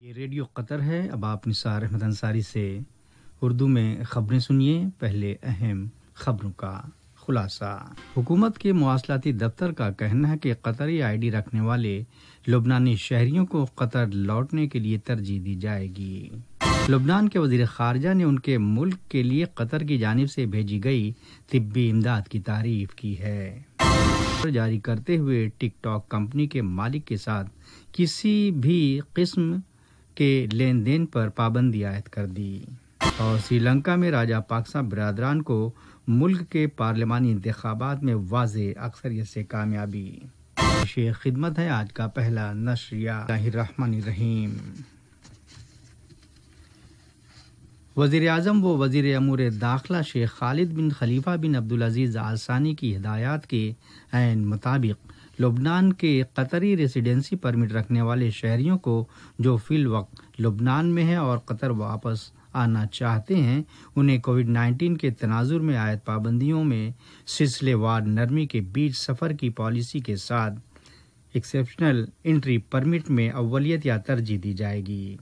یہ ریڈیو قطر ہے۔ اب آپ نثار احمد انصاری سے اردو میں خبریں سنیے۔ پہلے اہم خبروں کا خلاصہ۔ حکومت کے مواصلاتی دفتر کا کہنا ہے کہ قطری آئی ڈی رکھنے والے لبنانی شہریوں کو قطر لوٹنے کے لیے ترجیح دی جائے گی۔ لبنان کے وزیر خارجہ نے ان کے ملک کے لیے قطر کی جانب سے بھیجی گئی طبی امداد کی تعریف کی ہے۔ جاری کرتے ہوئے ٹک ٹاک کمپنی کے مالک کے ساتھ کسی بھی قسم کے لین دین پر پابندی عائد کر دی۔ اور سری لنکا میں راجا پاکسا برادران کو ملک کے پارلیمانی انتخابات میں واضح اکثریت سے کامیابی۔ شیخ خدمت ہے آج کا پہلا نشریہ۔ بسم اللہ الرحمن الرحیم۔ وزیر اعظم و وزیر امور داخلہ شیخ خالد بن خلیفہ بن عبدالعزیز آل ثانی کی ہدایات کے عین مطابق لبنان کے قطری ریزیڈنسی پرمٹ رکھنے والے شہریوں کو جو فی الوقت لبنان میں ہیں اور قطر واپس آنا چاہتے ہیں، انہیں کووڈ-19 کے تناظر میں عائد پابندیوں میں سلسلے وار نرمی کے بیچ سفر کی پالیسی کے ساتھ ایکسیپشنل انٹری پرمٹ میں اولیت یا ترجیح دی جائے گی۔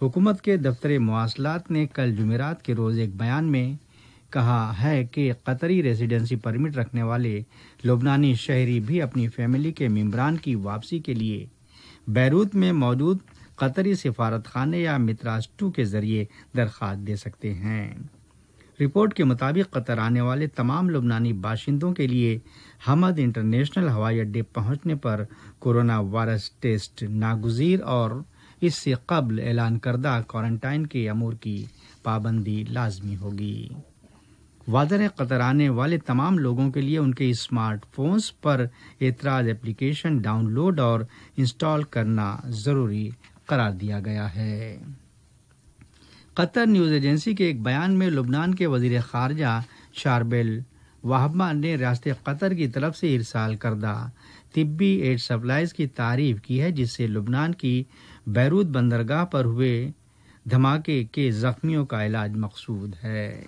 حکومت کے دفتر مواصلات نے کل جمعرات کے روز ایک بیان میں کہا ہے کہ قطری ریزیڈنسی پرمٹ رکھنے والے لبنانی شہری بھی اپنی فیملی کے ممبران کی واپسی کے لیے بیروت میں موجود قطری سفارت خانے یا متراس 2 کے ذریعے درخواست دے سکتے ہیں۔ رپورٹ کے مطابق قطر آنے والے تمام لبنانی باشندوں کے لیے حمد انٹرنیشنل ہوائی اڈے پہنچنے پر کورونا وائرس ٹیسٹ ناگزیر اور اس سے قبل اعلان کردہ کوارنٹائن کے امور کی پابندی لازمی ہوگی۔ واضح ہے، قطر آنے والے تمام لوگوں کے لیے ان کے اسمارٹ فونز پر اعتراض ایپلیکیشن ڈاؤن لوڈ اور انسٹال کرنا ضروری قرار دیا گیا ہے۔ قطر نیوز ایجنسی کے ایک بیان میں لبنان کے وزیر خارجہ شاربیل وہبہ نے ریاست قطر کی طرف سے ارسال کردہ طبی ایڈ سپلائز کی تعریف کی ہے، جس سے لبنان کی بیروت بندرگاہ پر ہوئے دھماکے کے زخمیوں کا علاج مقصود ہے۔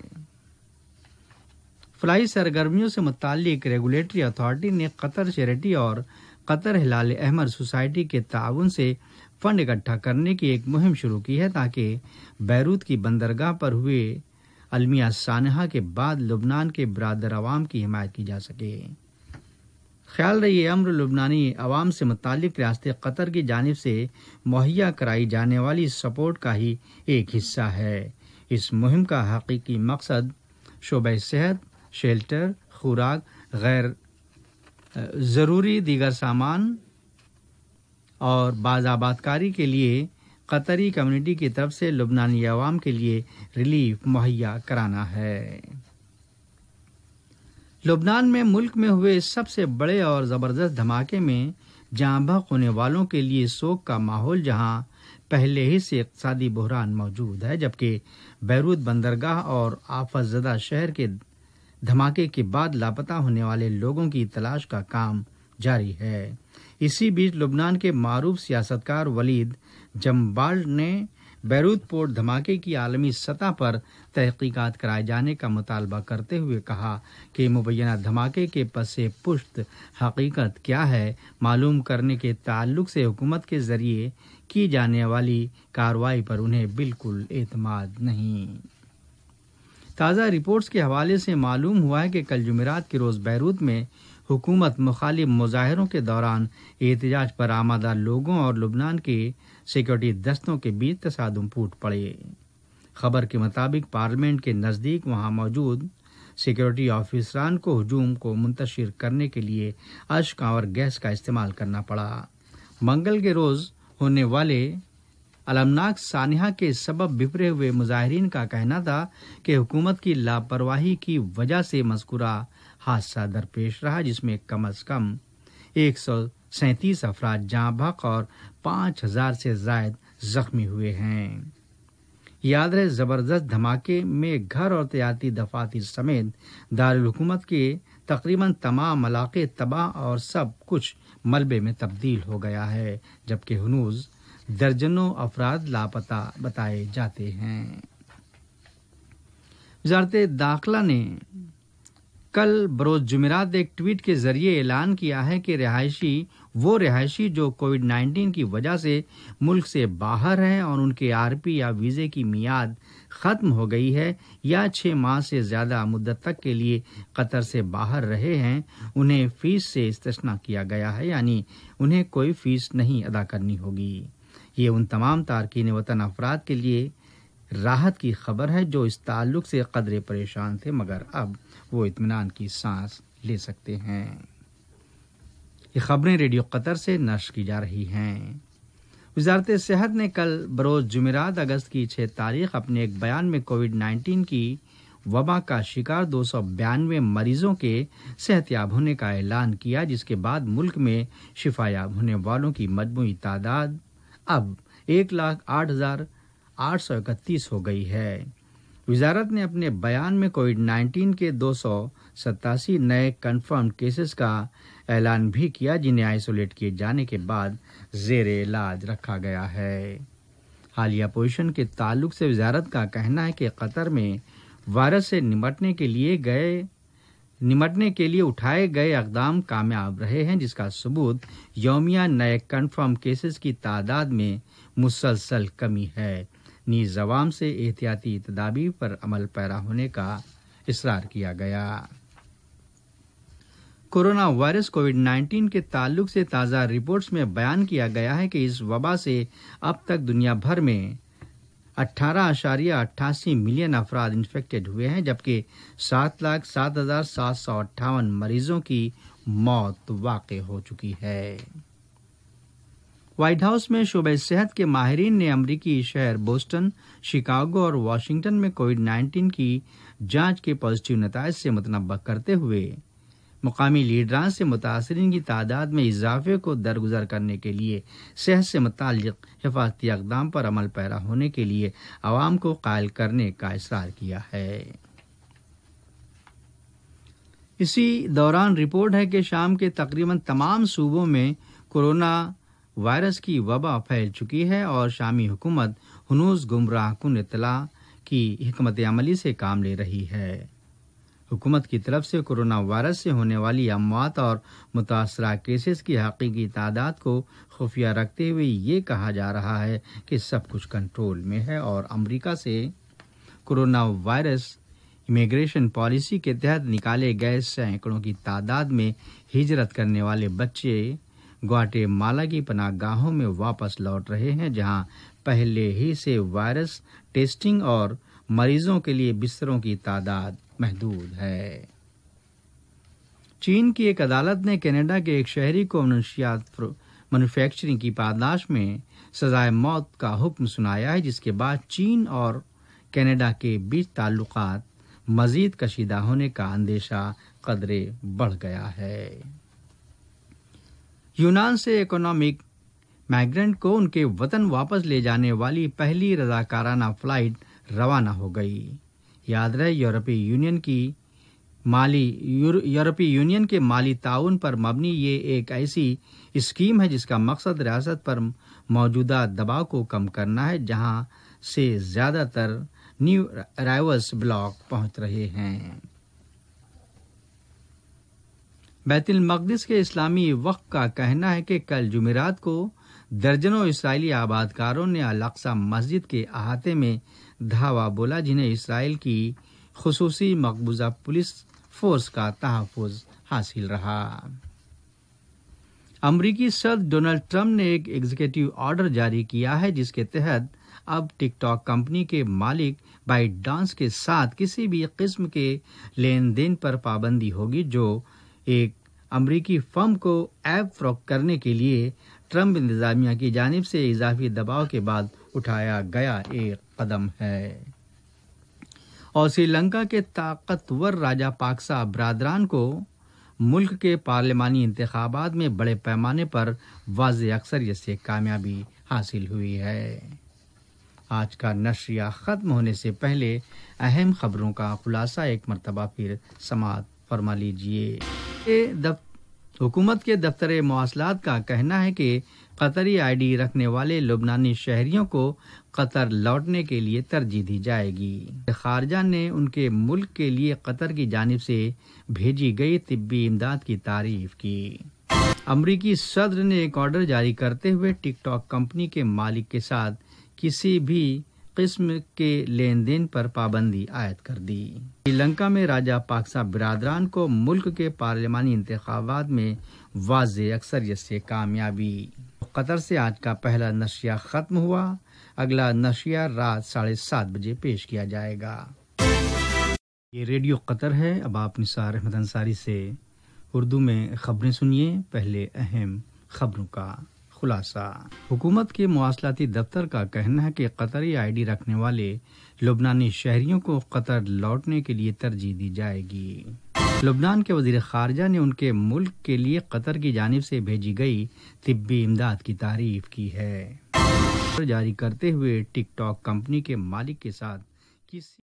فلاحی سرگرمیوں سے متعلق ریگولیٹری اتھارٹی نے قطر چیریٹی اور قطر ہلال احمر سوسائٹی کے تعاون سے فنڈ اکٹھا کرنے کی ایک مہم شروع کی ہے تاکہ بیروت کی بندرگاہ پر ہوئے المیہ سانحہ کے بعد لبنان کے برادر عوام کی حمایت کی جا سکے۔ خیال رہے یہ امر لبنانی عوام سے متعلق ریاست قطر کی جانب سے مہیا کرائی جانے والی سپورٹ کا ہی ایک حصہ ہے۔ اس مہم کا حقیقی مقصد شعبہ صحت، شیلٹر، خوراک، غیر ضروری دیگر سامان اور بازآبادکاری کے لیے قطری کمیونٹی کی طرف سے لبنانی عوام کے لیے ریلیف مہیا کرانا ہے۔ لبنان میں ملک میں ہوئے سب سے بڑے اور زبردست دھماکے میں جاں بحق ہونے والوں کے لیے سوگ کا ماحول، جہاں پہلے ہی سے اقتصادی بحران موجود ہے، جبکہ بیروت بندرگاہ اور آفت زدہ شہر کے دھماکے کے بعد لاپتہ ہونے والے لوگوں کی تلاش کا کام جاری ہے۔ اسی بیچ لبنان کے معروف سیاستکار ولید جمبالڈ نے بیروت پورٹ دھماکے کی عالمی سطح پر تحقیقات کرائے جانے کا مطالبہ کرتے ہوئے کہا کہ مبینہ دھماکے کے پس پشت حقیقت کیا ہے، معلوم کرنے کے تعلق سے حکومت کے ذریعے کی جانے والی کارروائی پر انہیں بالکل اعتماد نہیں۔ تازہ رپورٹس کے حوالے سے معلوم ہوا ہے کہ کل جمعرات کے روز بیروت میں حکومت مخالف مظاہروں کے دوران احتجاج پر آمادہ لوگوں اور لبنان کے سیکورٹی دستوں کے بیچ تصادم پھوٹ پڑے۔ خبر کے مطابق پارلیمنٹ کے نزدیک وہاں موجود سیکورٹی آفیسران کو ہجوم کو منتشر کرنے کے لیے اشک اور گیس کا استعمال کرنا پڑا۔ منگل کے روز ہونے والے المناک سانحہ کے سبب بفرے ہوئے مظاہرین کا کہنا تھا کہ حکومت کی لاپرواہی کی وجہ سے مذکورہ حادثہ درپیش رہا، جس میں کم از کم 137 افراد جاں بحق اور 5000 سے زائد زخمی ہوئے ہیں۔ یاد رہے، زبردست دھماکے میں گھر اور تجارتی دفاتر سمیت دارالحکومت کے تقریباً تمام علاقے تباہ اور سب کچھ ملبے میں تبدیل ہو گیا ہے، جبکہ ہنوز درجنوں افراد لاپتہ بتائے جاتے ہیں۔ وزارت داخلہ نے کل بروز جمعرات ایک ٹویٹ کے ذریعے اعلان کیا ہے کہ رہائشی جو کووڈ-19 کی وجہ سے ملک سے باہر ہیں اور ان کے RP یا ویزے کی میعاد ختم ہو گئی ہے یا 6 ماہ سے زیادہ مدت تک کے لیے قطر سے باہر رہے ہیں، انہیں فیس سے استثناء کیا گیا ہے، یعنی انہیں کوئی فیس نہیں ادا کرنی ہوگی۔ یہ ان تمام تارکین وطن افراد کے لیے راحت کی خبر ہے جو اس تعلق سے قدرے پریشان تھے، مگر اب وہ اطمینان کی سانس لے سکتے ہیں۔ یہ خبریں ریڈیو قطر سے نشر کی جا رہی ہیں۔ وزارت صحت نے کل بروز جمعرات اگست کی 6 تاریخ اپنے ایک بیان میں کووڈ-19 کی وبا کا شکار 292 مریضوں کے صحت یاب ہونے کا اعلان کیا، جس کے بعد ملک میں شفا یاب ہونے والوں کی مجموعی تعداد اب 1,08,831 ہو گئی ہے۔ وزارت نے اپنے بیان میں کووڈ-19 کے 287 نئے کنفرم کیسز کا اعلان بھی کیا، جنہیں آئسولیٹ کیے جانے کے بعد زیر علاج رکھا گیا ہے۔ حالیہ پوزیشن کے تعلق سے وزارت کا کہنا ہے کہ قطر میں وائرس سے نمٹنے کے لیے اٹھائے گئے اقدام کامیاب رہے ہیں، جس کا ثبوت یومیہ نئے کنفرم کیسز کی تعداد میں مسلسل کمی ہے۔ نیز عوام سے احتیاطی تدابیر پر عمل پیرا ہونے کا اصرار کیا گیا۔ کورونا وائرس کووڈ-19 کے تعلق سے تازہ رپورٹس میں بیان کیا گیا ہے کہ اس وبا سے اب تک دنیا بھر میں 18.88 ملین افراد انفیکٹڈ ہوئے ہیں، جبکہ 7,07,758 مریضوں کی موت واقع ہو چکی ہے۔ وائٹ ہاؤس میں شعبہ صحت کے ماہرین نے امریکی شہر بوسٹن، شکاگو اور واشنگٹن میں کووڈ-19 کی جانچ کے پازیٹیو نتائج سے متنبہ کرتے ہوئے مقامی لیڈران سے متاثرین کی تعداد میں اضافے کو درگزر کرنے کے لیے صحت سے متعلق حفاظتی اقدام پر عمل پیرا ہونے کے لیے عوام کو قائل کرنے کا اصرار کیا ہے۔ اسی دوران رپورٹ ہے کہ شام کے تقریباً تمام صوبوں میں کورونا وائرس کی وبا پھیل چکی ہے اور شامی حکومت ہنوز گمراہ کن اطلاع کی حکمت عملی سے کام لے رہی ہے۔ حکومت کی طرف سے کورونا وائرس سے ہونے والی اموات اور متاثرہ کیسز کی حقیقی تعداد کو خفیہ رکھتے ہوئے یہ کہا جا رہا ہے کہ سب کچھ کنٹرول میں ہے اور امریکہ سے کورونا وائرس امیگریشن پالیسی کے تحت نکالے گئے سینکڑوں کی تعداد میں ہجرت کرنے والے بچے گواٹے مالا کی پناہ گاہوں میں واپس لوٹ رہے ہیں، جہاں پہلے ہی سے وائرس ٹیسٹنگ اور مریضوں کے لیے بستروں کی تعداد محدود ہے۔ چین کی ایک عدالت نے کینیڈا کے ایک شہری کو منشیات مینوفیکچرنگ کی پاداش میں سزائے موت کا حکم سنایا ہے، جس کے بعد چین اور کینیڈا کے بیچ تعلقات مزید کشیدہ ہونے کا اندیشہ قدرے بڑھ گیا ہے۔ یونان سے اکنامک مائیگرنٹ کو ان کے وطن واپس لے جانے والی پہلی رضاکارانہ فلائٹ روانہ ہو گئی۔ یاد رہے یورپی یونین کے مالی تعاون پر مبنی یہ ایک ایسی اسکیم ہے جس کا مقصد ریاست پر موجودہ دباؤ کو کم کرنا ہے، جہاں سے زیادہ تر نیو ارائیولز بلاک پہنچ رہے ہیں۔ بیت المقدس کے اسلامی وقف کا کہنا ہے کہ کل جمعرات کو درجنوں اسرائیلی آباد کاروں نے الاقصی مسجد کے احاطے میں دھاوا بولا، جنہیں اسرائیل کی خصوصی مقبوضہ پولیس فورس کا تحفظ حاصل رہا۔ امریکی صدر ڈونلڈ ٹرمپ نے ایک ایگزیکٹو آرڈر جاری کیا ہے جس کے تحت اب ٹک ٹاک کمپنی کے مالک بائٹ ڈانس کے ساتھ کسی بھی قسم کے لین دین پر پابندی ہوگی، جو ایک امریکی فرم کو ایپ فروخت کرنے کے لیے ٹرمپ انتظامیہ کی جانب سے اضافی دباؤ کے بعد اٹھایا گیا ایک قدم ہے۔ اور سری لنکا کے طاقتور راجا پاکسا برادران کو ملک کے پارلیمانی انتخابات میں بڑے پیمانے پر واضح اکثریت سے کامیابی حاصل ہوئی ہے۔ آج کا نشریہ ختم ہونے سے پہلے اہم خبروں کا خلاصہ ایک مرتبہ پھر سماعت فرما لیجیے۔ حکومت کے دفتر مواصلات کا کہنا ہے کہ قطری آئی ڈی رکھنے والے لبنانی شہریوں کو قطر لوٹنے کے لیے ترجیح دی جائے گی۔ خارجہ نے ان کے ملک کے لیے قطر کی جانب سے بھیجی گئی طبی امداد کی تعریف کی۔ امریکی صدر نے ایک آرڈر جاری کرتے ہوئے ٹک ٹاک کمپنی کے مالک کے ساتھ کسی بھی قسم کے لین دین پر پابندی عائد کر دی۔ سری لنکا میں راجا پاکسا برادران کو ملک کے پارلیمانی انتخابات میں واضح اکثریت سے کامیابی۔ قطر سے آج کا پہلا نشریہ ختم ہوا۔ اگلا نشریہ رات 7:30 بجے پیش کیا جائے گا۔ یہ ریڈیو قطر ہے۔ اب آپ نثار احمد انصاری سے اردو میں خبریں سنیے۔ پہلے اہم خبروں کا خلاصہ۔ حکومت کے مواصلاتی دفتر کا کہنا ہے کہ قطری آئی ڈی رکھنے والے لبنانی شہریوں کو قطر لوٹنے کے لیے ترجیح دی جائے گی۔ لبنان کے وزیر خارجہ نے ان کے ملک کے لیے قطر کی جانب سے بھیجی گئی طبی امداد کی تعریف کی ہے۔ جاری کرتے ہوئے ٹک ٹاک کمپنی کے مالک کے ساتھ کسی